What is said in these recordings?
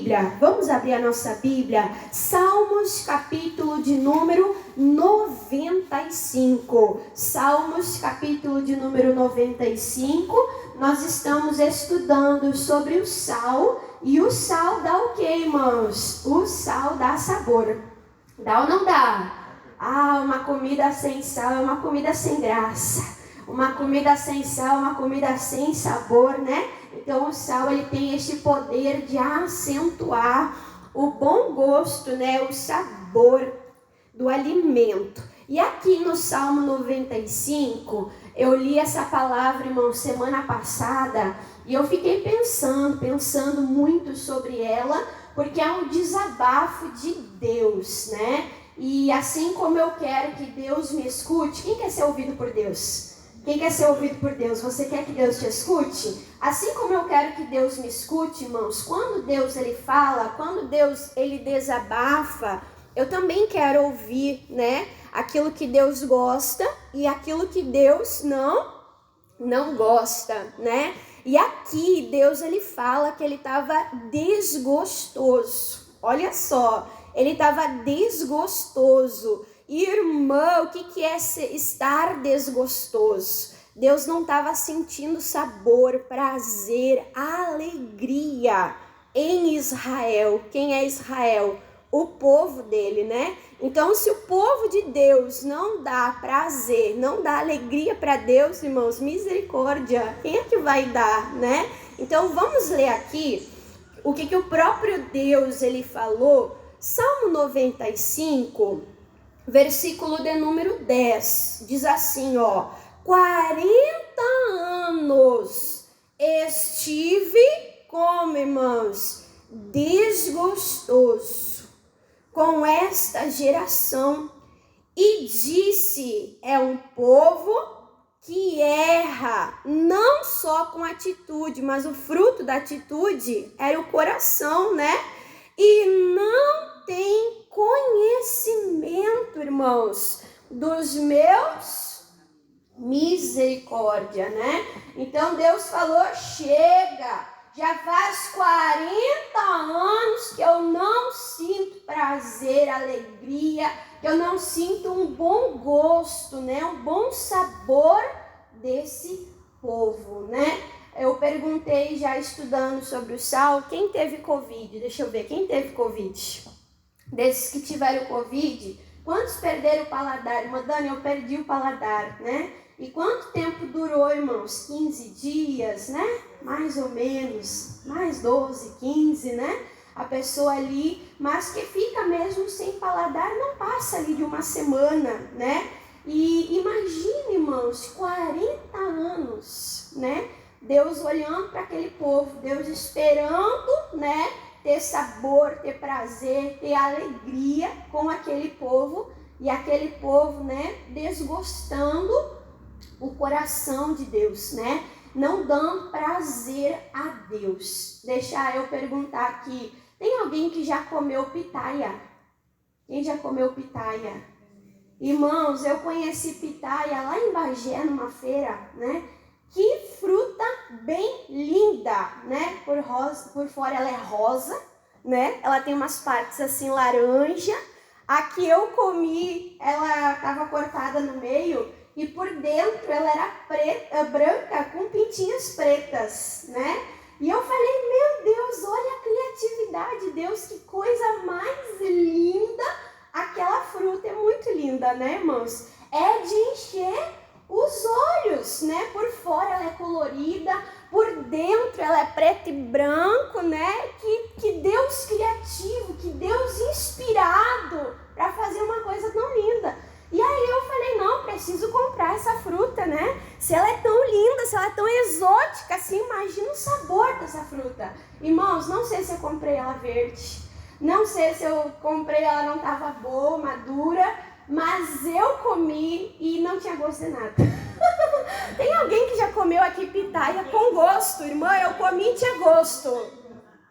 Bíblia? Vamos abrir a nossa Bíblia. Salmos, capítulo de número 95. Salmos, capítulo de número 95. Nós estamos estudando sobre o sal. E o sal dá o quê, irmãos? O sal dá sabor. Dá ou não dá? Uma comida sem sal é uma comida sem graça. Uma comida sem sal é uma comida sem sabor, né? Então o sal ele tem este poder de acentuar o bom gosto, né? O sabor do alimento. E aqui no Salmo 95, eu li essa palavra, irmão, semana passada, e eu fiquei pensando muito sobre ela, porque é um desabafo de Deus, né? E assim como eu quero que Deus me escute, quem quer ser ouvido por Deus? Quem quer ser ouvido por Deus? Você quer que Deus te escute? Assim como eu quero que Deus me escute, irmãos, quando Deus ele fala, quando Deus ele desabafa, eu também quero ouvir, né? Aquilo que Deus gosta e aquilo que Deus não gosta, né? E aqui Deus ele fala que ele estava desgostoso. Olha só, ele estava desgostoso. Irmão, o que é estar desgostoso? Deus não estava sentindo sabor, prazer, alegria em Israel. Quem é Israel? O povo dele, né? Então, se o povo de Deus não dá prazer, não dá alegria para Deus, irmãos, misericórdia, quem é que vai dar, né? Então, vamos ler aqui o que o próprio Deus ele falou. Salmo 95, versículo de número 10, diz assim, 40 anos estive, como irmãos, desgostoso com esta geração, e disse, é um povo que erra, não só com atitude, mas o fruto da atitude era o coração, né? E não tem conhecimento, irmãos, dos meus misericórdia, né? Então Deus falou, chega, já faz 40 anos que eu não sinto prazer, alegria, que eu não sinto um bom gosto, né? Um bom sabor desse povo, né? Eu perguntei, já estudando sobre o sal, quem teve Covid? Deixa eu ver, quem teve Covid? Desses que tiveram Covid, quantos perderam o paladar? Irmã Dani, eu perdi o paladar, né? E quanto tempo durou, irmãos? 15 dias, né? Mais ou menos, mais 12, 15, né? A pessoa ali, mas que fica mesmo sem paladar, não passa ali de uma semana, né? E imagine, irmãos, 40 anos, né? Deus olhando para aquele povo, Deus esperando, né? Ter sabor, ter prazer, ter alegria com aquele povo. E aquele povo, né? Desgostando o coração de Deus, né? Não dando prazer a Deus. Deixa eu perguntar aqui. Tem alguém que já comeu pitaia? Quem já comeu pitaia? Irmãos, eu conheci pitaia lá em Bagé, numa feira, né? Que fruta bem linda, né? Por fora ela é rosa, né? Ela tem umas partes assim laranja. A que eu comi, ela estava cortada no meio e por dentro ela era branca com pintinhas pretas, né? E eu falei, meu Deus, olha a criatividade, Deus, que coisa mais linda. Aquela fruta é muito linda, né, irmãos? É de encher os olhos, né? Por fora ela é colorida, por dentro ela é preto e branco, né? Que Deus criativo, que Deus inspirado para fazer uma coisa tão linda. E aí eu falei, não, preciso comprar essa fruta, né? Se ela é tão linda, se ela é tão exótica, assim, imagina o sabor dessa fruta. Irmãos, não sei se eu comprei ela verde, não sei se eu comprei ela não estava boa, madura, mas eu comi e não tinha gosto de nada. Tem alguém que já comeu aqui pitaia com gosto? Irmã, eu comi e tinha gosto.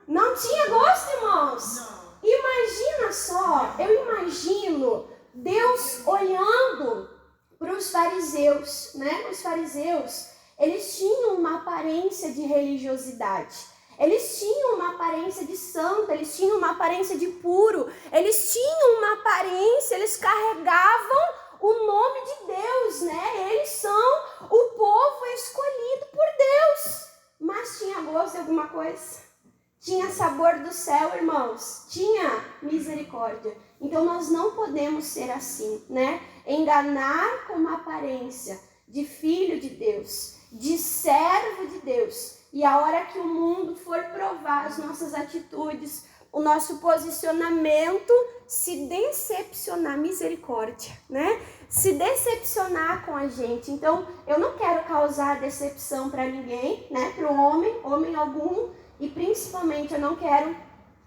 Não tinha gosto, irmãos? Imagina só, eu imagino Deus olhando para os fariseus, né? Os fariseus, eles tinham uma aparência de religiosidade. Eles tinham uma aparência de santo, eles tinham uma aparência de puro, eles tinham uma aparência, eles carregavam o nome de Deus, né? Eles são o povo escolhido por Deus. Mas tinha gosto de alguma coisa? Tinha sabor do céu, irmãos? Tinha misericórdia. Então nós não podemos ser assim, né? Enganar com uma aparência de filho de Deus, de servo de Deus. E a hora que o mundo for provar as nossas atitudes, o nosso posicionamento, se decepcionar, misericórdia, né? Se decepcionar com a gente. Então, eu não quero causar decepção para ninguém, né? Para o homem algum, e principalmente eu não quero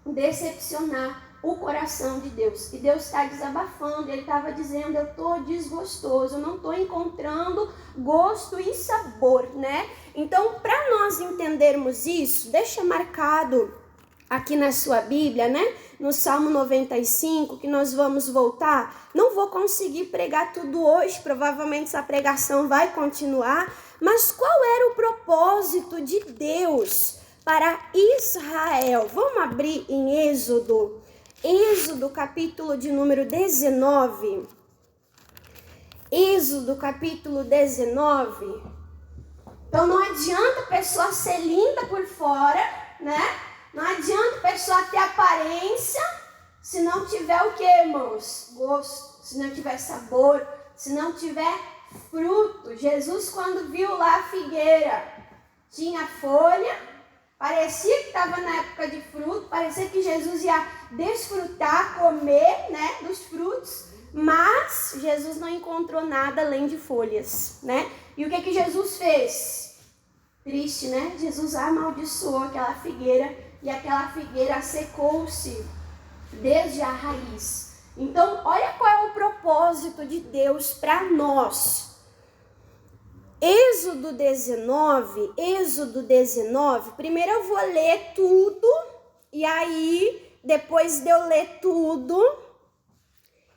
decepcionar o coração de Deus. E Deus está desabafando, Ele estava dizendo, eu estou desgostoso, eu não estou encontrando gosto e sabor, né? Então, para nós entendermos isso, deixa marcado aqui na sua Bíblia, né? No Salmo 95, que nós vamos voltar. Não vou conseguir pregar tudo hoje, provavelmente essa pregação vai continuar, mas qual era o propósito de Deus para Israel? Vamos abrir em Êxodo capítulo de número 19. Êxodo capítulo 19. Então não adianta a pessoa ser linda por fora, né? Não adianta a pessoa ter aparência se não tiver o que, irmãos? Gosto, se não tiver sabor, se não tiver fruto. Jesus, quando viu lá a figueira, tinha folha, parecia que estava na época de fruto, parecia que Jesus ia desfrutar, comer, né, dos frutos, mas Jesus não encontrou nada além de folhas, né? E o que Jesus fez? Triste, né? Jesus amaldiçoou aquela figueira e aquela figueira secou-se desde a raiz. Então, olha qual é o propósito de Deus para nós. Êxodo 19, primeiro eu vou ler tudo, e aí, depois de eu ler tudo,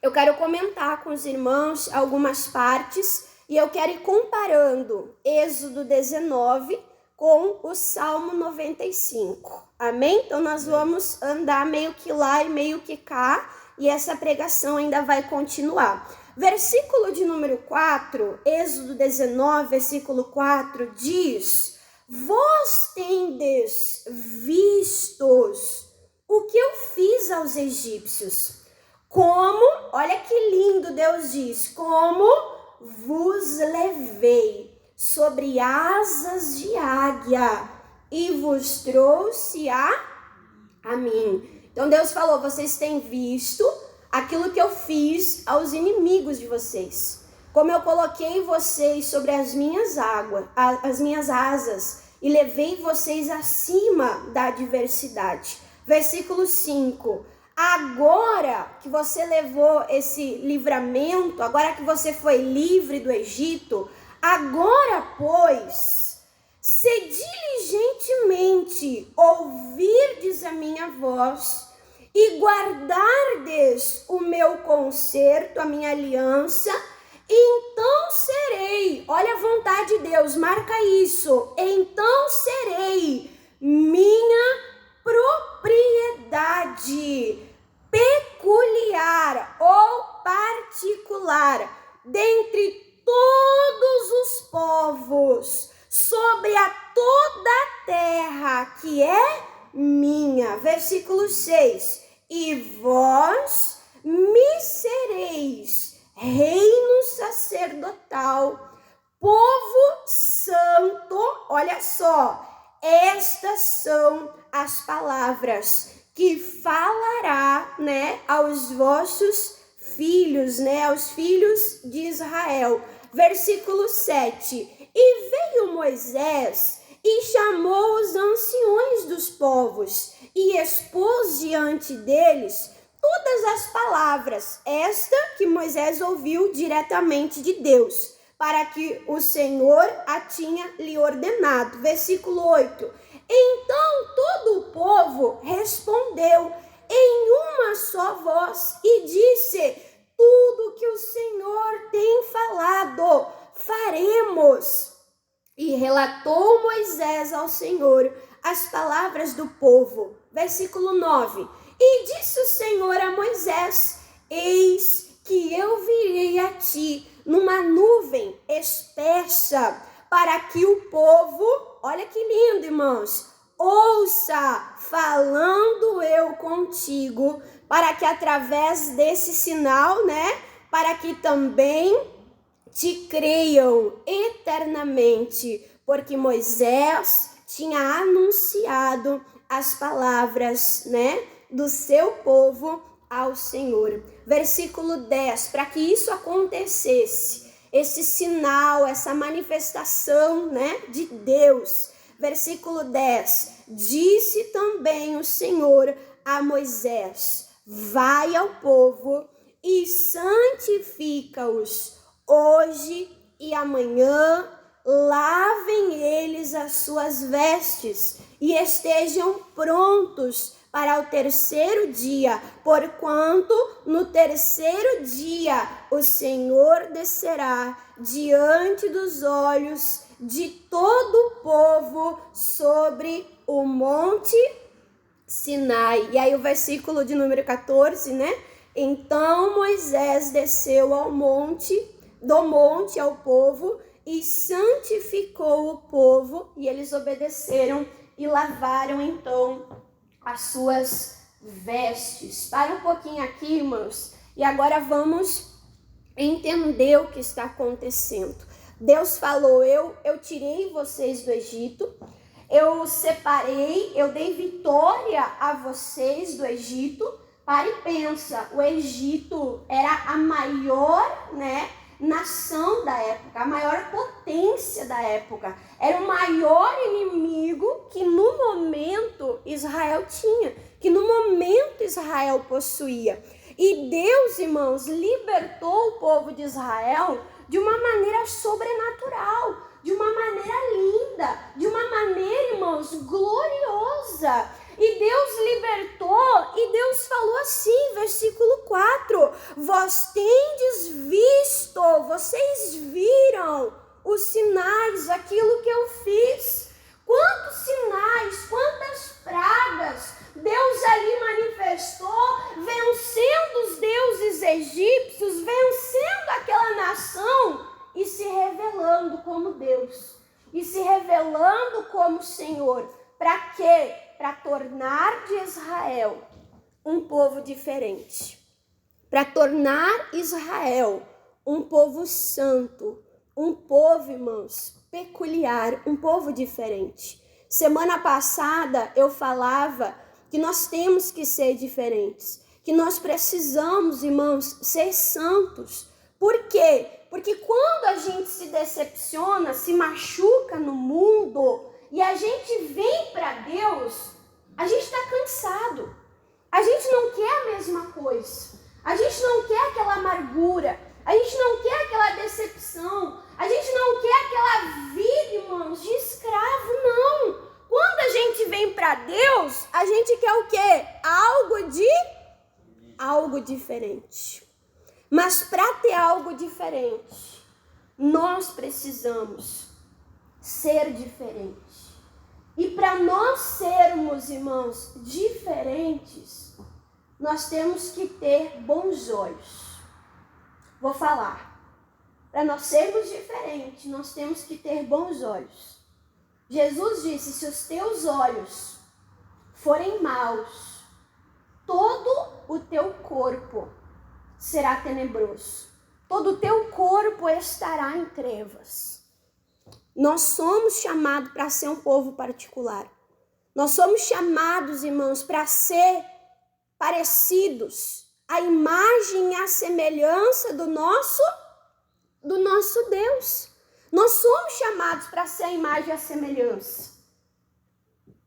eu quero comentar com os irmãos algumas partes, e eu quero ir comparando Êxodo 19 com o Salmo 95, amém? Então nós vamos andar meio que lá e meio que cá, e essa pregação ainda vai continuar. Versículo de número 4, Êxodo 19, versículo 4, diz: Vós tendes vistos o que eu fiz aos egípcios, como, olha que lindo Deus diz, como vos levei sobre asas de águia e vos trouxe a mim. Então Deus falou, vocês têm visto aquilo que eu fiz aos inimigos de vocês. Como eu coloquei vocês sobre as minhas asas e levei vocês acima da adversidade. Versículo 5. Agora que você levou esse livramento, agora que você foi livre do Egito, agora, pois, se diligentemente ouvirdes a minha voz e guardardes o meu concerto, a minha aliança, então serei, olha a vontade de Deus, marca isso, então serei minha propriedade peculiar ou particular dentre todos os povos, sobre a toda a terra que é minha. Versículo 6. E vós me sereis reino sacerdotal, povo santo. Olha só, estas são as palavras que falará, né, aos vossos filhos, né, aos filhos de Israel. Versículo 7. E veio Moisés e chamou os anciões dos povos e expôs diante deles todas as palavras, esta que Moisés ouviu diretamente de Deus, para que o Senhor a tinha lhe ordenado. Versículo 8. Então todo o povo respondeu em uma só voz e disse: tudo que o Senhor tem falado, faremos. E relatou Moisés ao Senhor as palavras do povo. Versículo 9. E disse o Senhor a Moisés: eis que eu virei a ti numa nuvem espessa, para que o povo, olha que lindo, irmãos, ouça falando eu contigo, para que através desse sinal, né, para que também te creiam eternamente, porque Moisés tinha anunciado as palavras, né, do seu povo ao Senhor. Versículo 10, para que isso acontecesse, esse sinal, essa manifestação, né, de Deus. Versículo 10, disse também o Senhor a Moisés: vai ao povo e santifica-os hoje e amanhã, lavem eles as suas vestes e estejam prontos para o terceiro dia, porquanto no terceiro dia o Senhor descerá diante dos olhos de todo o povo sobre o monte Sinai. E aí o versículo de número 14, né? Então Moisés desceu do monte ao povo e santificou o povo, e eles obedeceram e lavaram então as suas vestes. Para um pouquinho aqui, irmãos, e agora vamos entender o que está acontecendo. Deus falou: eu tirei vocês do Egito, eu separei, eu dei vitória a vocês do Egito. Para e pensa, o Egito era a maior, né, nação da época, a maior potência da época. Era o maior inimigo que no momento Israel tinha, que no momento Israel possuía. E Deus, irmãos, libertou o povo de Israel de uma maneira sobrenatural, de uma maneira linda, de uma maneira, irmãos, gloriosa. E Deus libertou, e Deus falou assim, versículo 4, vós tendes visto, vocês viram os sinais, aquilo que eu fiz. Quantos sinais, quantas pragas Deus ali manifestou, vencendo os deuses egípcios, vencendo aquela nação e se revelando como Deus, e se revelando como Senhor. Para quê? Para tornar de Israel um povo diferente, para tornar Israel um povo santo, um povo, irmãos, peculiar, um povo diferente. Semana passada eu falava que nós temos que ser diferentes, que nós precisamos, irmãos, ser santos. Por quê? Porque quando a gente se decepciona, se machuca no mundo e a gente vem para Deus, a gente está cansado. A gente não quer a mesma coisa. A gente não quer aquela amargura. A gente não quer aquela decepção. A gente não quer aquela vida, irmãos, de escravo, não. Quando a gente vem para Deus, a gente quer o quê? Algo diferente. Mas para ter algo diferente, nós precisamos ser diferentes. E para nós sermos, irmãos, diferentes, nós temos que ter bons olhos. Vou falar. Para nós sermos diferentes, nós temos que ter bons olhos. Jesus disse: se os teus olhos forem maus, todo o teu corpo será tenebroso. Todo o teu corpo estará em trevas. Nós somos chamados para ser um povo particular. Nós somos chamados, irmãos, para ser parecidos à imagem e à semelhança do nosso Deus. Nós somos chamados para ser a imagem e a semelhança.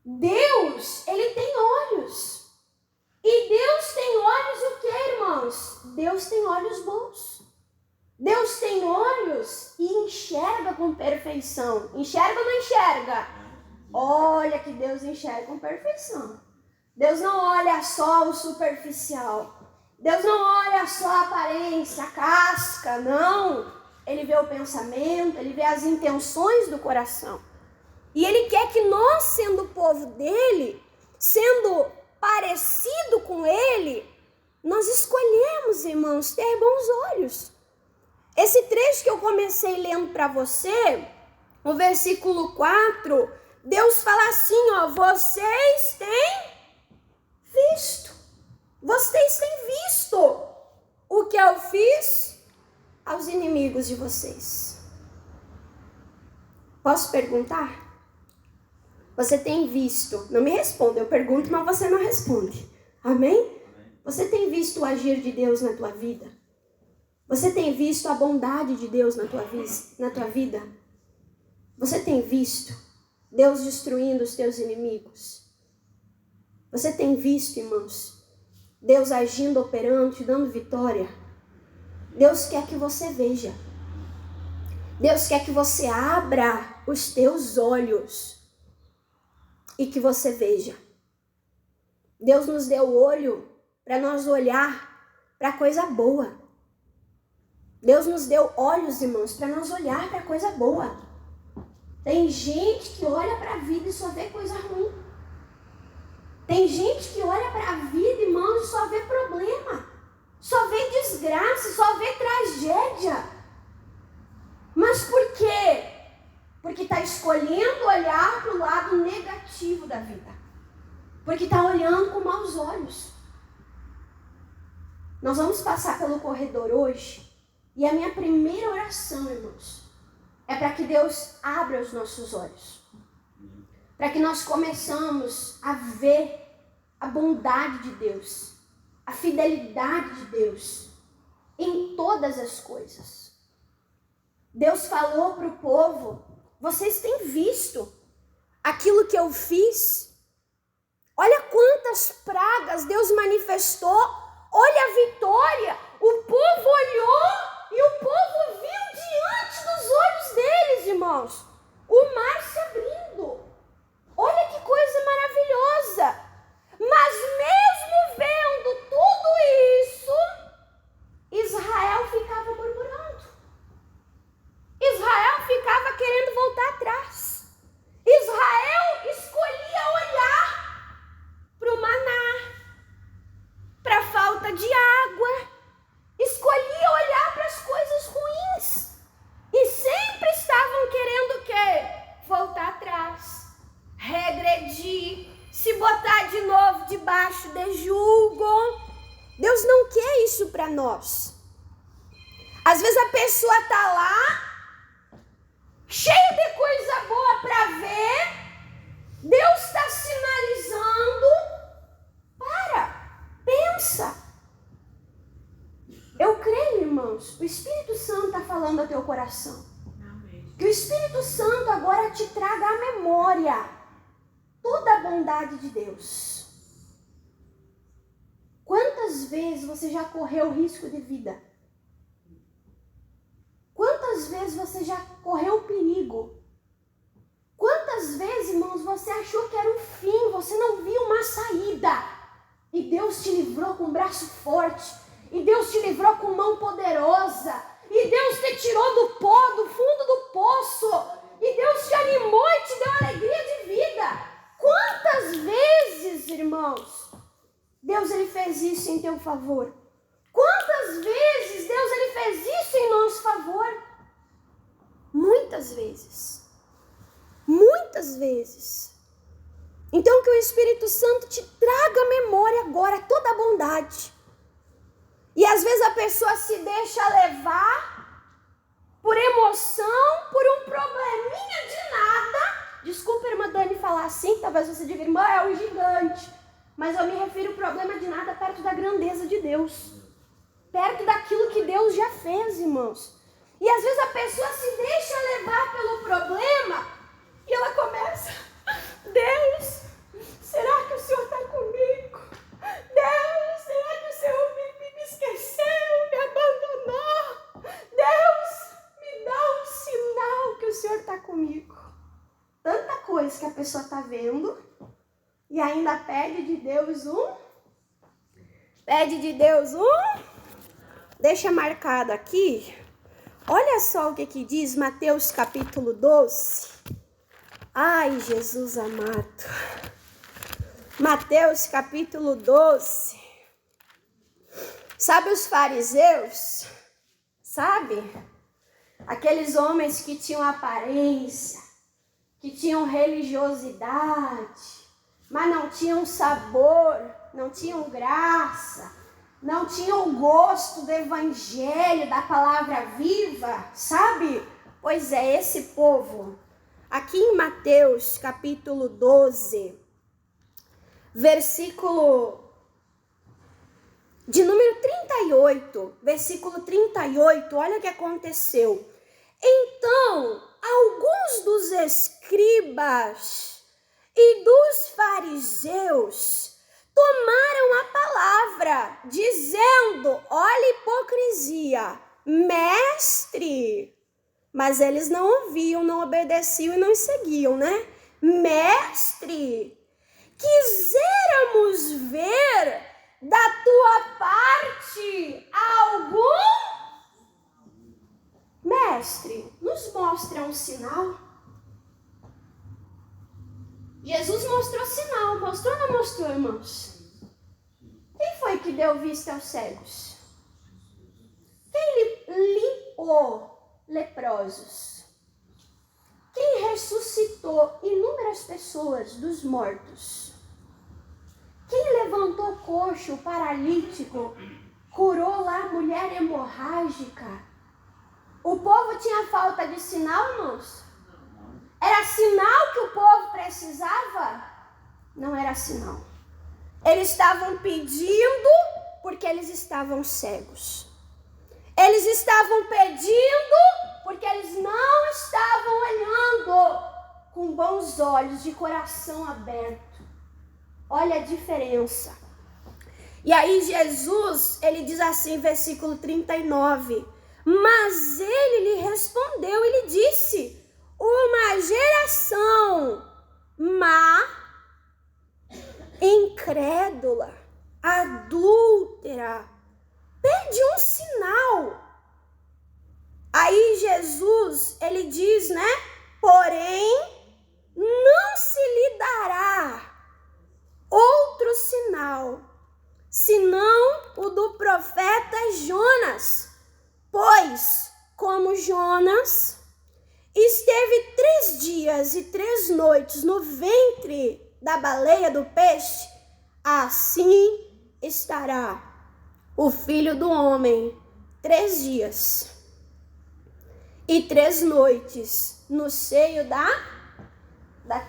Deus, ele tem olhos. E Deus tem olhos o quê, irmãos? Deus tem olhos bons. Deus tem olhos e enxerga com perfeição. Enxerga ou não enxerga? Olha que Deus enxerga com perfeição. Deus não olha só o superficial. Deus não olha só a aparência, a casca, não. Ele vê o pensamento, ele vê as intenções do coração. E Ele quer que nós, sendo o povo dEle, sendo parecido com Ele, nós escolhemos, irmãos, ter bons olhos. Esse trecho que eu comecei lendo para você, o versículo 4, Deus fala assim, ó, vocês têm visto o que eu fiz aos inimigos de vocês. Posso perguntar? Você tem visto? Não me responda, eu pergunto, mas você não responde. Amém? Você tem visto o agir de Deus na tua vida? Você tem visto a bondade de Deus na tua vida? Você tem visto Deus destruindo os teus inimigos? Você tem visto, irmãos, Deus agindo, operando, te dando vitória? Deus quer que você veja. Deus quer que você abra os teus olhos e que você veja. Deus nos deu olho para nós olhar para coisa boa. Deus nos deu olhos, irmãos, para nós olhar para coisa boa. Tem gente que olha para a vida e só vê coisa ruim. Tem gente que olha para a vida, irmãos, e só vê problema. Só vê desgraça, só vê tragédia. Mas por quê? Porque está escolhendo olhar para o lado negativo da vida. Porque está olhando com maus olhos. Nós vamos passar pelo corredor hoje. E a minha primeira oração, irmãos, é para que Deus abra os nossos olhos. Para que nós começamos a ver a bondade de Deus, a fidelidade de Deus em todas as coisas. Deus falou para o povo, vocês têm visto aquilo que eu fiz? Olha quantas pragas Deus manifestou, olha a vitória. O povo olhou e o povo viu diante dos olhos deles, irmãos, o mar se abrindo. Olha que coisa maravilhosa. Mas mesmo vendo tudo isso, Israel ficava murmurando. Israel ficava querendo voltar atrás. Israel escolhia olhar para o maná, para a falta de água. Escolhia olhar para as coisas ruins. E sempre estavam querendo o quê? Voltar atrás, regredir, se botar de novo debaixo de julgo. Deus não quer isso para nós. Às vezes a pessoa está lá, cheia de coisa boa para ver. Deus está sinalizando. Pensa. Eu creio, irmãos, o Espírito Santo está falando ao teu coração. Que o Espírito Santo agora te traga à memória toda a bondade de Deus. Quantas vezes você já correu risco de vida? Quantas vezes você já correu perigo? Quantas vezes, irmãos, você achou que era o fim, você não viu uma saída? E Deus te livrou com um braço forte. E Deus te livrou com mão poderosa. E Deus te tirou do pó, do fundo do poço. E Deus te animou e te deu alegria de vida. Quantas vezes, irmãos, Deus ele fez isso em teu favor? Quantas vezes Deus ele fez isso em nosso favor? Muitas vezes. Muitas vezes. Então que o Espírito Santo te traga à memória agora toda a bondade. E às vezes a pessoa se deixa levar por emoção, por um probleminha de nada. Desculpa, irmã Dani, falar assim, talvez você diga, irmã, é um gigante. Mas eu me refiro ao problema de nada perto da grandeza de Deus. Perto daquilo que Deus já fez, irmãos. E às vezes a pessoa se deixa levar pelo problema e ela começa, Deus, será que o Senhor está comigo? Deus, será que o Senhor me esqueceu, me abandonou? Deus, me dá um sinal que o Senhor está comigo. Tanta coisa que a pessoa está vendo e ainda pede de Deus deixa marcado aqui. Olha só o que diz Mateus capítulo 12, Ai, Jesus amado. Mateus capítulo 12. Sabe os fariseus? Sabe? Aqueles homens que tinham aparência, que tinham religiosidade, mas não tinham sabor, não tinham graça, não tinham gosto do evangelho, da palavra viva, sabe? Pois é, esse povo. Aqui em Mateus, capítulo 12, versículo de número 38, versículo 38, olha o que aconteceu. Então, alguns dos escribas e dos fariseus tomaram a palavra, dizendo, olha a hipocrisia, mestre. Mas eles não ouviam, não obedeciam e não seguiam, né? Mestre, quiséramos ver da tua parte algum? Mestre, nos mostra um sinal. Jesus mostrou sinal, mostrou ou não mostrou, irmãos? Quem foi que deu vista aos cegos? Quem limpou leprosos? Quem ressuscitou inúmeras pessoas dos mortos? Quem levantou coxo, paralítico, curou lá a mulher hemorrágica? O povo tinha falta de sinal, irmãos? Era sinal que o povo precisava? Não era sinal. Eles estavam pedindo porque eles estavam cegos. Eles estavam pedindo porque eles não estavam olhando com bons olhos, de coração aberto. Olha a diferença. E aí Jesus, ele diz assim, versículo 39, mas ele lhe respondeu, ele disse, uma geração má, incrédula, adúltera, pede um sinal. Aí Jesus, ele diz, né? Porém, não se lhe dará outro sinal, senão o do profeta Jonas. Pois, como Jonas esteve 3 dias e 3 noites no ventre da baleia do peixe, assim estará o Filho do Homem 3 dias e 3 noites no seio da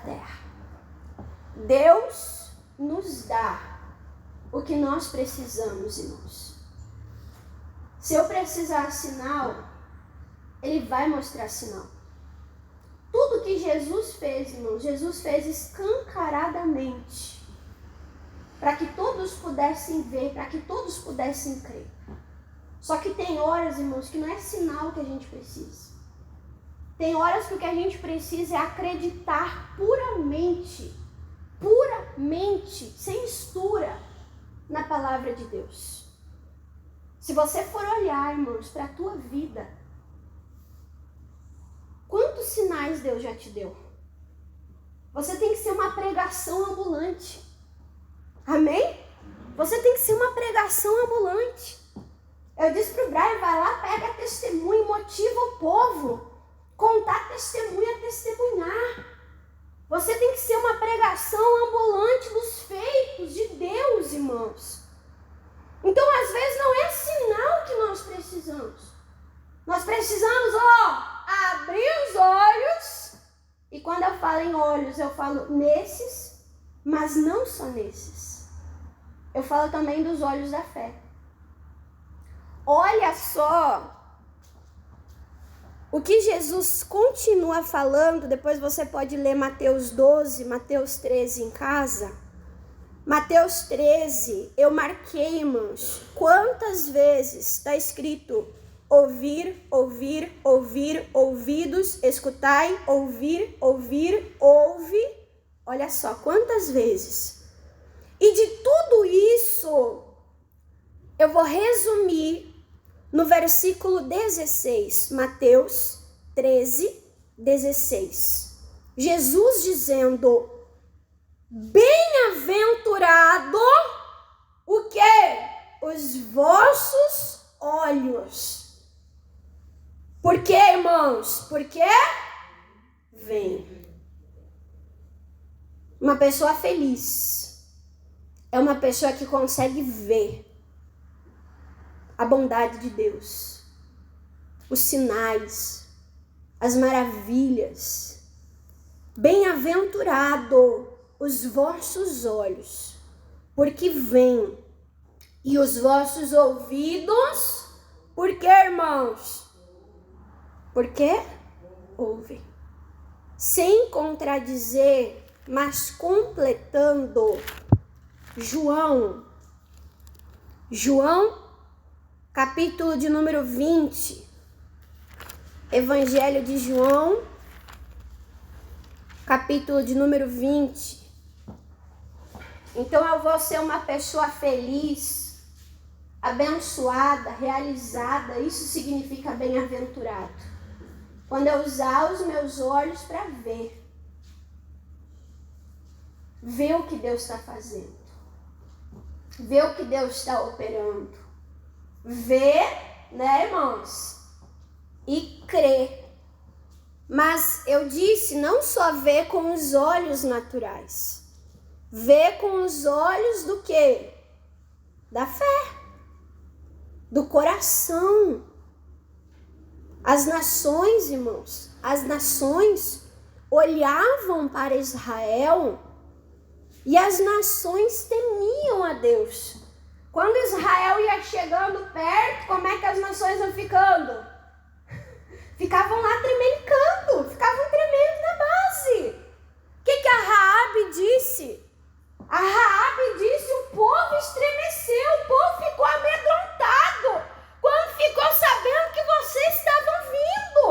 terra. Deus nos dá o que nós precisamos, irmãos. Se eu precisar sinal, Ele vai mostrar sinal. Tudo que Jesus fez, irmãos, Jesus fez escancaradamente, para que todos pudessem ver, para que todos pudessem crer. Só que tem horas, irmãos, que não é sinal que a gente precisa. Tem horas que o que a gente precisa é acreditar puramente, sem mistura, na palavra de Deus. Se você for olhar, irmãos, para a tua vida, quantos sinais Deus já te deu? Você tem que ser uma pregação ambulante. Amém? Você tem que ser uma pregação ambulante. Eu disse para o Brian, vai lá, pega testemunho, motiva o povo. Contar testemunho é testemunhar. Você tem que ser uma pregação ambulante dos feitos de Deus, irmãos. Então, às vezes, não é sinal que nós precisamos. Nós precisamos, abrir os olhos. E quando eu falo em olhos, eu falo nesses, mas não só nesses. Eu falo também dos olhos da fé. Olha só o que Jesus continua falando. Depois você pode ler Mateus 12, Mateus 13 em casa. Mateus 13, eu marquei, irmãos, quantas vezes está escrito ouvir, ouvir, ouvir, ouvidos, escutai, ouvir, ouvir, ouve. Olha só, quantas vezes. E de tudo isso, eu vou resumir no versículo 16, Mateus 13, 16. Jesus dizendo, bem-aventurado o quê? Os vossos olhos. Por quê, irmãos? Porque vem. Uma pessoa feliz é uma pessoa que consegue ver a bondade de Deus, os sinais, as maravilhas. Bem-aventurado os vossos olhos, porque vêm, e os vossos ouvidos, por quê, irmãos? Porque ouvem. Sem contradizer, mas completando, João, capítulo de número 20, Evangelho de João, capítulo de número 20. Então eu vou ser uma pessoa feliz, abençoada, realizada. Isso significa bem-aventurado. Quando eu usar os meus olhos para ver o que Deus está fazendo, ver o que Deus está operando, ver, né, irmãos, e crer. Mas eu disse, não só ver com os olhos naturais, ver com os olhos do quê? Da fé, do coração. As nações, irmãos, as nações olhavam para Israel e as nações temiam a Deus. Quando Israel ia chegando perto, como é que as nações iam ficando? Ficavam lá tremelicando, ficavam tremendo na base. O que a Raabe disse? A Raabe disse, o povo estremeceu, o povo ficou amedrontado quando ficou sabendo que vocês estavam vindo,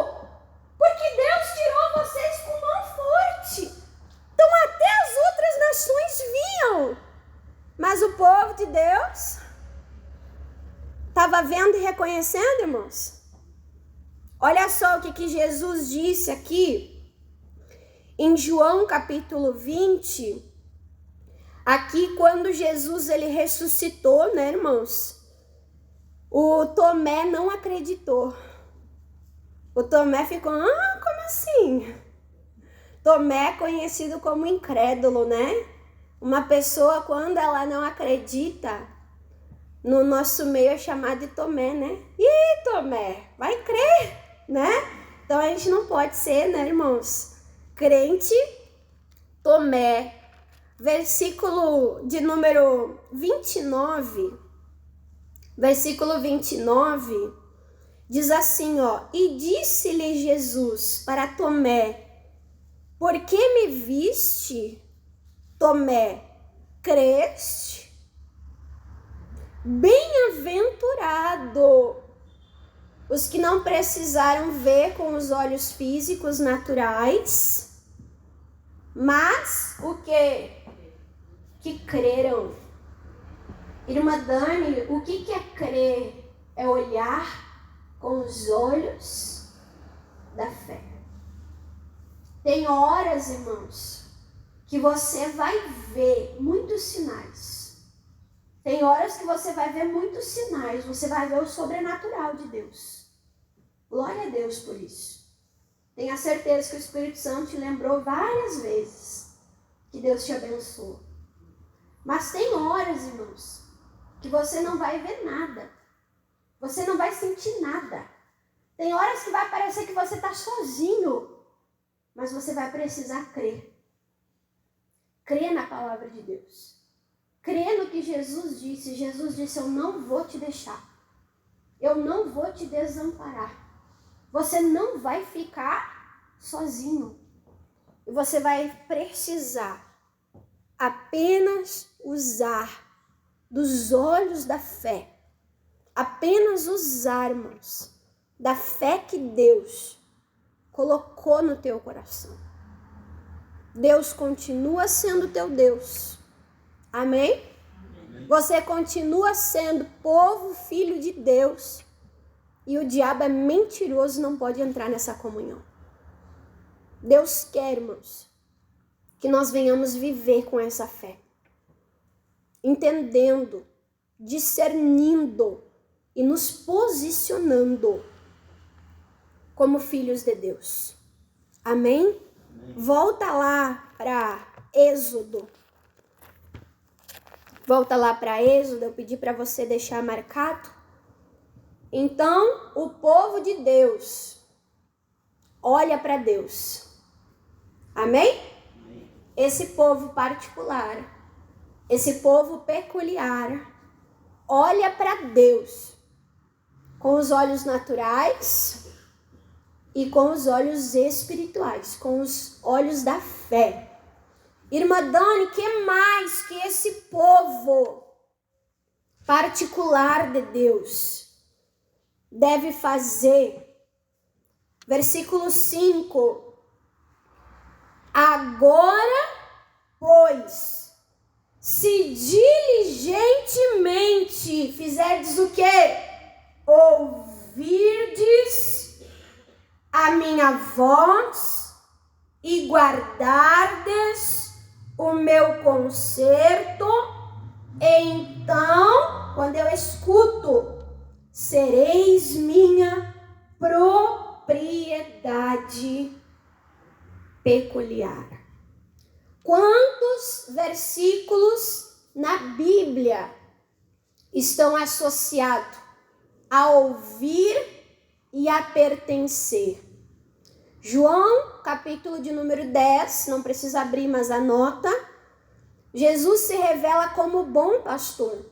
porque Deus tirou vocês com mão forte. Então até as outras nações viam, mas o povo de Deus estava vendo e reconhecendo, irmãos. Olha só o que Jesus disse aqui em João capítulo 20, aqui quando Jesus ele ressuscitou, né, irmãos? O Tomé não acreditou. O Tomé ficou, como assim? Tomé é conhecido como incrédulo, né? Uma pessoa, quando ela não acredita, no nosso meio é chamado de Tomé, né? Ih, Tomé, vai crer, né? Então a gente não pode ser, né, irmãos? Crente, Tomé. Versículo de número 29, versículo 29, diz assim, e disse-lhe Jesus para Tomé, por que me viste, Tomé, creste? Bem-aventurado os que não precisaram ver com os olhos físicos naturais, mas o que? Que creram. Irmã Dani, o que é crer? É olhar com os olhos da fé. Tem horas, irmãos, que você vai ver muitos sinais. Tem horas que você vai ver muitos sinais. Você vai ver o sobrenatural de Deus. Glória a Deus por isso. Tenha certeza que o Espírito Santo te lembrou várias vezes que Deus te abençoou. Mas tem horas, irmãos, que você não vai ver nada. Você não vai sentir nada. Tem horas que vai parecer que você está sozinho. Mas você vai precisar crer. Crer na palavra de Deus. Crer no que Jesus disse. Jesus disse, eu não vou te deixar. Eu não vou te desamparar. Você não vai ficar sozinho. E você vai precisar apenas usar dos olhos da fé. Apenas usar, irmãos, da fé que Deus colocou no teu coração. Deus continua sendo teu Deus. Amém? Você continua sendo povo, filho de Deus. E o diabo é mentiroso, não pode entrar nessa comunhão. Deus quer, irmãos, que nós venhamos viver com essa fé, entendendo, discernindo e nos posicionando como filhos de Deus. Amém? Volta lá para Êxodo. Volta lá para Êxodo, eu pedi para você deixar marcado. Então, o povo de Deus olha para Deus. Amém? Esse povo particular, esse povo peculiar, olha para Deus com os olhos naturais e com os olhos espirituais, com os olhos da fé. Irmã Dani, o que mais que esse povo particular de Deus deve fazer? Versículo 5. Agora, pois, se diligentemente fizerdes o quê? Ouvirdes a minha voz e guardardes o meu conserto, então, quando eu escuto, sereis minha propriedade peculiar. Quantos versículos na Bíblia estão associados a ouvir e a pertencer? João, capítulo de número 10, não precisa abrir, mas anota. Jesus se revela como bom pastor.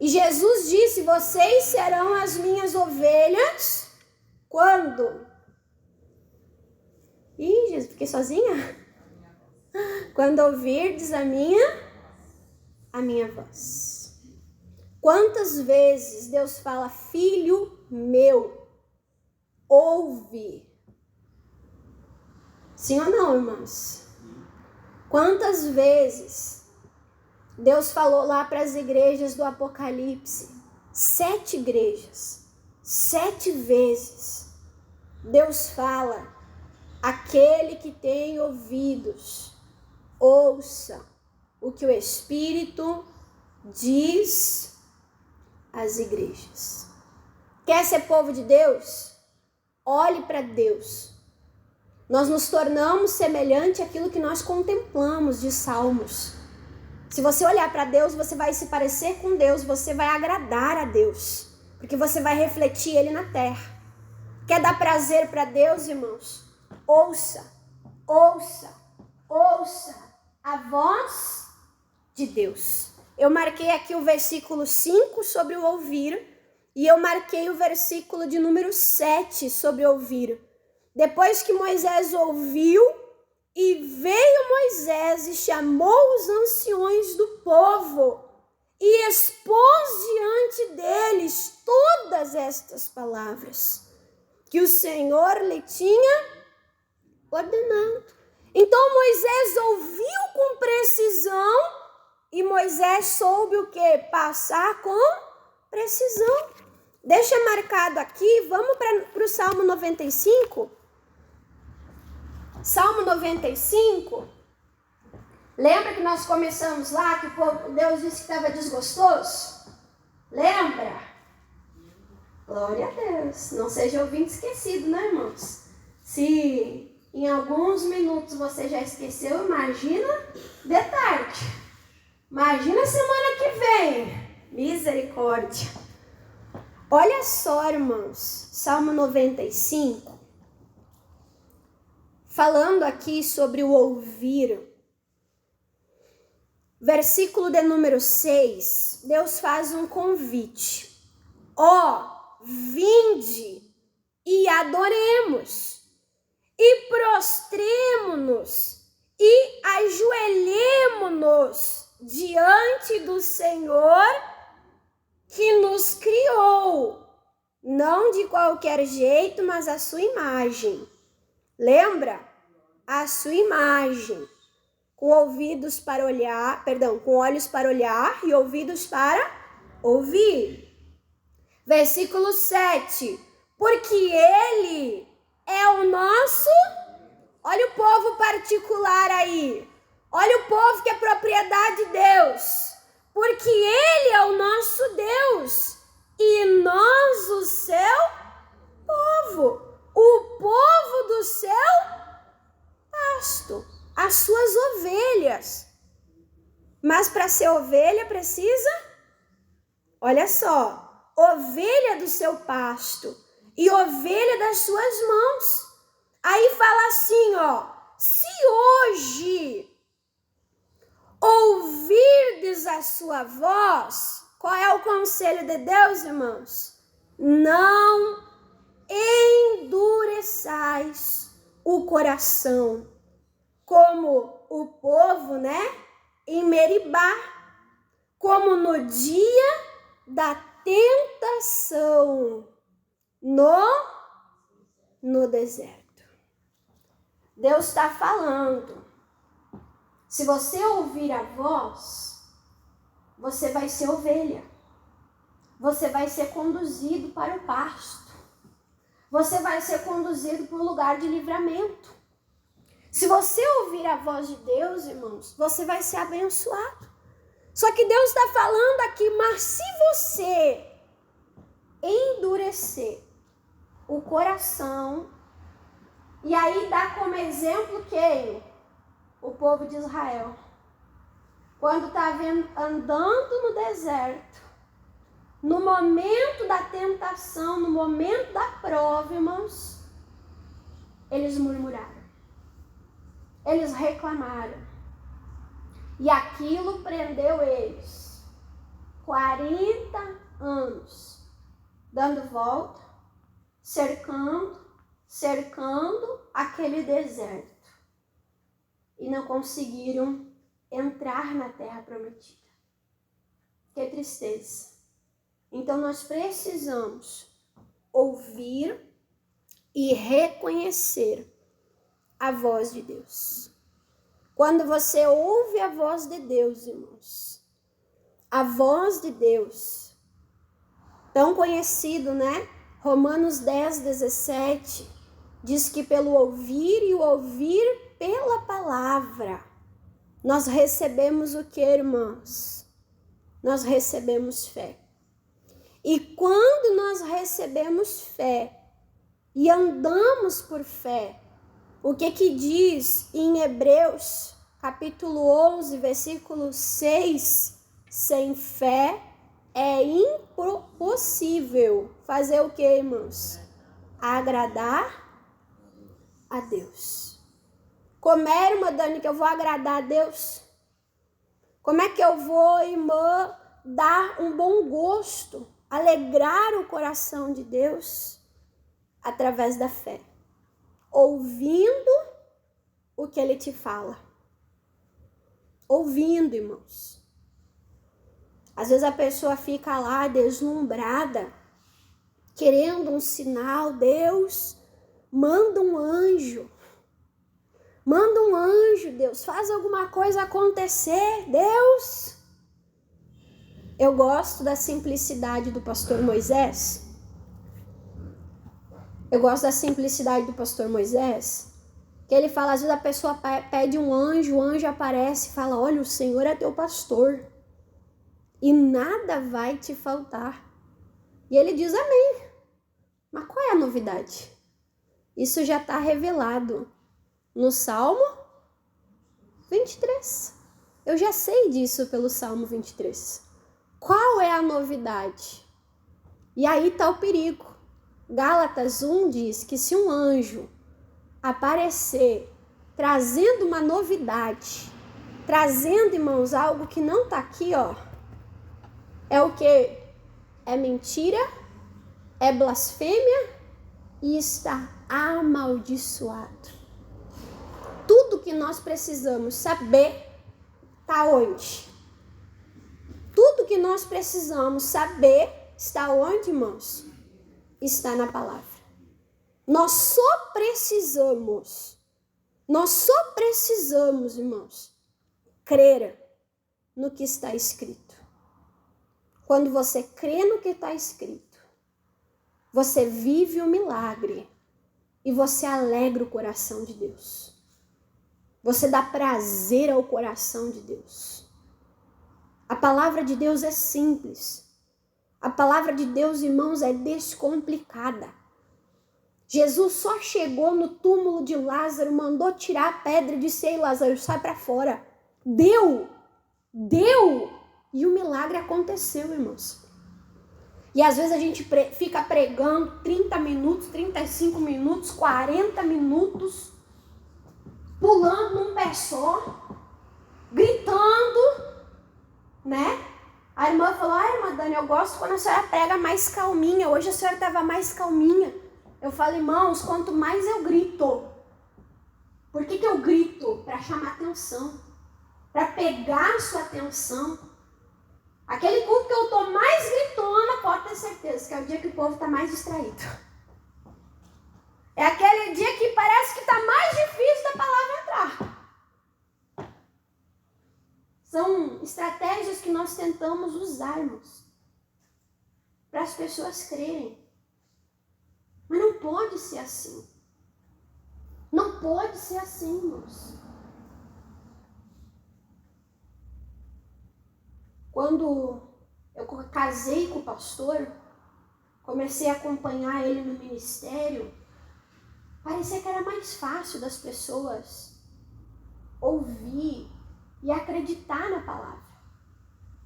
E Jesus disse: vocês serão as minhas ovelhas. Quando? Ih, Jesus, fiquei sozinha? Quando ouvirdes a minha voz. Quantas vezes Deus fala: filho meu, ouve. Sim ou não, irmãos? Quantas vezes Deus falou lá para as igrejas do Apocalipse? 7 igrejas. 7 vezes Deus fala: aquele que tem ouvidos, ouça o que o Espírito diz às igrejas. Quer ser povo de Deus? Olhe para Deus. Nós nos tornamos semelhante àquilo que nós contemplamos de Salmos. Se você olhar para Deus, você vai se parecer com Deus, você vai agradar a Deus, porque você vai refletir Ele na terra. Quer dar prazer para Deus, irmãos? Ouça, ouça, ouça a voz de Deus. Eu marquei aqui o versículo 5 sobre o ouvir, e eu marquei o versículo de número 7 sobre ouvir. Depois que Moisés ouviu, e veio Moisés e chamou os anciões do povo e expôs diante deles todas estas palavras que o Senhor lhe tinha ordenado. Então Moisés ouviu com precisão e Moisés soube o que? Passar com precisão. Deixa marcado aqui, vamos para o Salmo 95. Salmo 95, lembra que nós começamos lá, que Deus disse que estava desgostoso? Lembra? Glória a Deus. Não seja ouvinte esquecido, né, irmãos? Se em alguns minutos você já esqueceu, imagina de tarde. Imagina semana que vem. Misericórdia. Olha só, irmãos, Salmo 95. Falando aqui sobre o ouvir, versículo de número 6, Deus faz um convite. Vinde e adoremos, e prostremo-nos, e ajoelhemo-nos diante do Senhor que nos criou, não de qualquer jeito, mas a sua imagem. Lembra? A sua imagem, com ouvidos para olhar, com olhos para olhar e ouvidos para ouvir. Versículo 7. Porque Ele é o nosso Olha o povo particular aí. Olha o povo que é propriedade de Deus. Porque Ele é o nosso Deus e nós o seu povo. O povo do seu pasto, as suas ovelhas. Mas para ser ovelha precisa, olha só, ovelha do seu pasto e ovelha das suas mãos. Aí fala assim, ó, se hoje ouvirdes a sua voz, qual é o conselho de Deus, irmãos? Não endureçais o coração, como o povo, em Meribá, como no dia da tentação no deserto. Deus está falando. Se você ouvir a voz, você vai ser ovelha. Você vai ser conduzido para o pasto. Você vai ser conduzido para um lugar de livramento. Se você ouvir a voz de Deus, irmãos, você vai ser abençoado. Só que Deus está falando aqui, mas se você endurecer o coração, e aí dá como exemplo quem? O povo de Israel. Quando está andando no deserto, no momento da tentação, no momento da prova, irmãos, eles murmuraram. Eles reclamaram. E aquilo prendeu eles 40 anos, dando volta, cercando aquele deserto. E não conseguiram entrar na terra prometida. Que tristeza. Então nós precisamos ouvir e reconhecer a voz de Deus. Quando você ouve a voz de Deus, irmãos, a voz de Deus, tão conhecido, Romanos 10:17, diz que pelo ouvir e o ouvir pela palavra, nós recebemos o que, irmãos? Nós recebemos fé. E quando nós recebemos fé e andamos por fé, o que diz em Hebreus, capítulo 11, versículo 6? Sem fé é impossível fazer o que, irmãos? Agradar a Deus. Como é, irmã Dani, que eu vou agradar a Deus? Como é que eu vou, irmã, dar um bom gosto, alegrar o coração de Deus? Através da fé. Ouvindo o que Ele te fala. Ouvindo, irmãos. Às vezes a pessoa fica lá deslumbrada, querendo um sinal. Deus, manda um anjo. Manda um anjo, Deus. Faz alguma coisa acontecer, Deus. Eu gosto da simplicidade do pastor Moisés. Que ele fala, às vezes a pessoa pede um anjo, o anjo aparece e fala, olha, o Senhor é teu pastor e nada vai te faltar. E ele diz amém. Mas qual é a novidade? Isso já está revelado no Salmo 23. Eu já sei disso pelo Salmo 23. Qual é a novidade? E aí está o perigo. Gálatas 1 diz que se um anjo aparecer trazendo uma novidade, trazendo, irmãos, algo que não está aqui, é o que? É mentira, é blasfêmia e está amaldiçoado. Tudo que nós precisamos saber está onde? Tudo que nós precisamos saber está onde, irmãos? Está na palavra. Nós só precisamos, irmãos, crer no que está escrito. Quando você crê no que está escrito, você vive o milagre e você alegra o coração de Deus. Você dá prazer ao coração de Deus. A palavra de Deus é simples. A palavra de Deus, irmãos, é descomplicada. Jesus só chegou no túmulo de Lázaro, mandou tirar a pedra e disse: ei, Lázaro, sai para fora. Deu! E o milagre aconteceu, irmãos. E às vezes a gente fica pregando 30 minutos, 35 minutos, 40 minutos, pulando num pé só, gritando, né? A irmã falou: irmã Dani, eu gosto quando a senhora prega mais calminha. Hoje a senhora estava mais calminha. Eu falo: irmãos, quanto mais eu grito. Por que eu grito? Para chamar atenção. Para pegar a sua atenção. Aquele culto que eu estou mais gritona, pode ter certeza que é o dia que o povo está mais distraído. É aquele dia que parece que está mais difícil da palavra entrar. São estratégias que nós tentamos usarmos para as pessoas crerem. Mas não pode ser assim. Não pode ser assim, irmãos. Quando eu casei com o pastor, comecei a acompanhar ele no ministério, parecia que era mais fácil das pessoas ouvir e acreditar na palavra.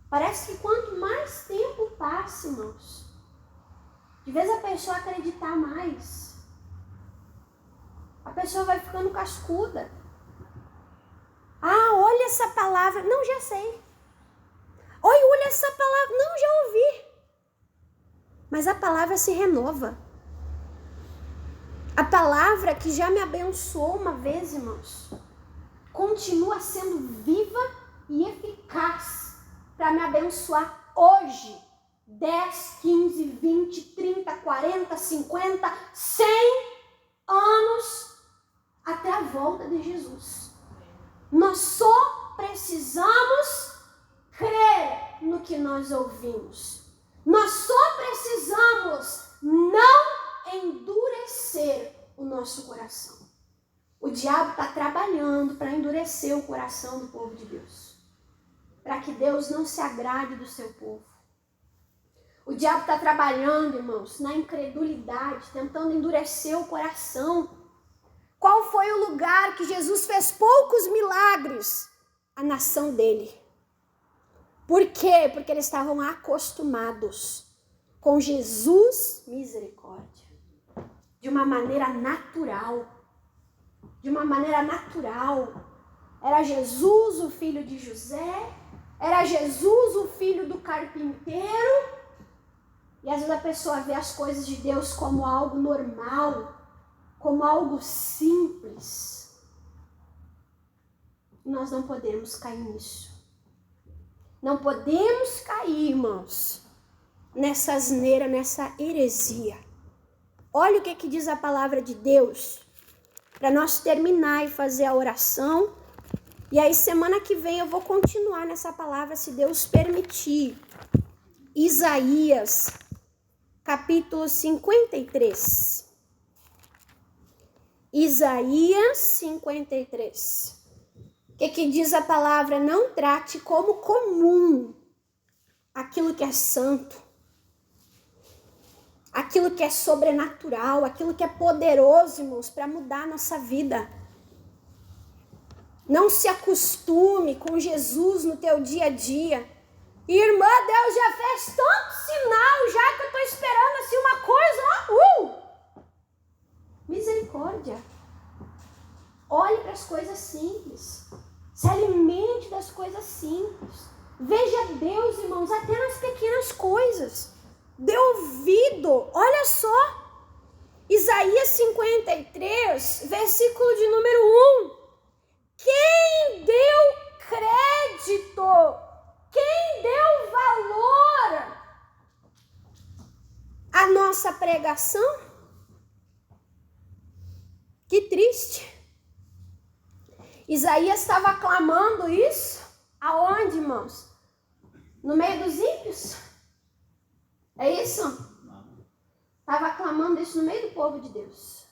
Parece que quanto mais tempo passa, irmãos, de vez a pessoa acreditar mais, a pessoa vai ficando cascuda. Olha essa palavra. Não, já sei. Olha essa palavra. Não, já ouvi. Mas a palavra se renova. A palavra que já me abençoou uma vez, irmãos, continua sendo viva e eficaz para me abençoar hoje. 10, 15, 20, 30, 40, 50, 100 anos até a volta de Jesus. Nós só precisamos crer no que nós ouvimos. Nós só precisamos não endurecer o nosso coração. O diabo está trabalhando para endurecer o coração do povo de Deus, para que Deus não se agrade do seu povo. O diabo está trabalhando, irmãos, na incredulidade, tentando endurecer o coração. Qual foi o lugar que Jesus fez poucos milagres? A nação dele. Por quê? Porque eles estavam acostumados com Jesus, misericórdia, de uma maneira natural. De uma maneira natural. Era Jesus o filho de José, era Jesus o filho do carpinteiro. E às vezes a pessoa vê as coisas de Deus como algo normal, como algo simples. Nós não podemos cair nisso. Não podemos cair, irmãos, nessa asneira, nessa heresia. Olha o que diz a palavra de Deus, para nós terminar e fazer a oração. E aí semana que vem eu vou continuar nessa palavra, se Deus permitir. Isaías, capítulo 53. Isaías 53. O que diz a palavra? Não trate como comum aquilo que é santo, aquilo que é sobrenatural, aquilo que é poderoso, irmãos, para mudar a nossa vida. Não se acostume com Jesus no teu dia a dia. Irmã, Deus já fez tanto sinal, já que eu estou esperando assim uma coisa, Misericórdia. Olhe para as coisas simples. Se alimente das coisas simples. Veja Deus, irmãos, até nas pequenas coisas. Dê ouvido. Olha só. Isaías 53, versículo de número 1. Quem deu crédito? Quem deu valor à nossa pregação? Que triste. Isaías estava clamando isso. Aonde, irmãos? No meio dos ímpios? É isso? Estava clamando isso no meio do povo de Deus.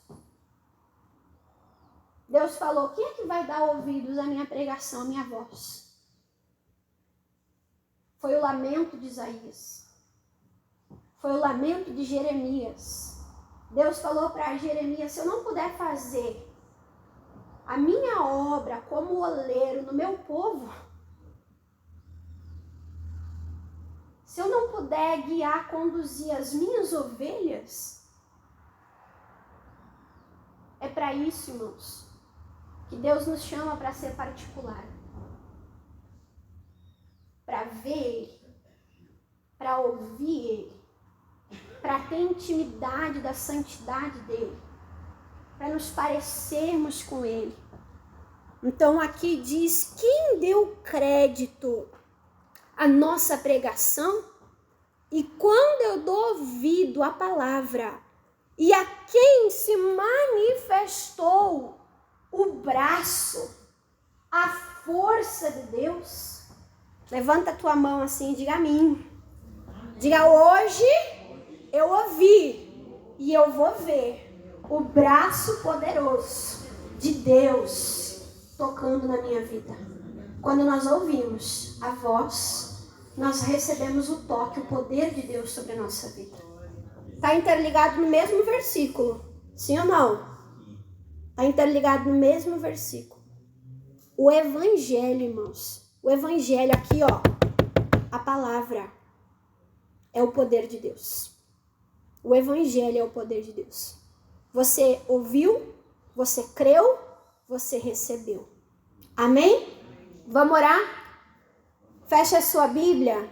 Deus falou, quem é que vai dar ouvidos à minha pregação, à minha voz? Foi o lamento de Isaías. Foi o lamento de Jeremias. Deus falou para Jeremias, se eu não puder fazer a minha obra como oleiro no meu povo, se eu não puder guiar, conduzir as minhas ovelhas, é para isso, irmãos, que Deus nos chama para ser particular. Para ver Ele, para ouvir Ele, para ter intimidade da santidade dEle, para nos parecermos com Ele. Então aqui diz, quem deu crédito à nossa pregação? E quando eu dou ouvido à palavra, e a quem se manifestou o braço, a força de Deus, levanta a tua mão assim e diga a mim. Diga, hoje eu ouvi e eu vou ver o braço poderoso de Deus tocando na minha vida. Quando nós ouvimos a voz, nós recebemos o toque, o poder de Deus sobre a nossa vida. Está interligado no mesmo versículo, sim ou não? Está interligado no mesmo versículo. O evangelho, irmãos, o evangelho aqui, ó, a palavra é o poder de Deus. O evangelho é o poder de Deus. Você ouviu, você creu, você recebeu. Amém? Vamos orar? Fecha a sua Bíblia.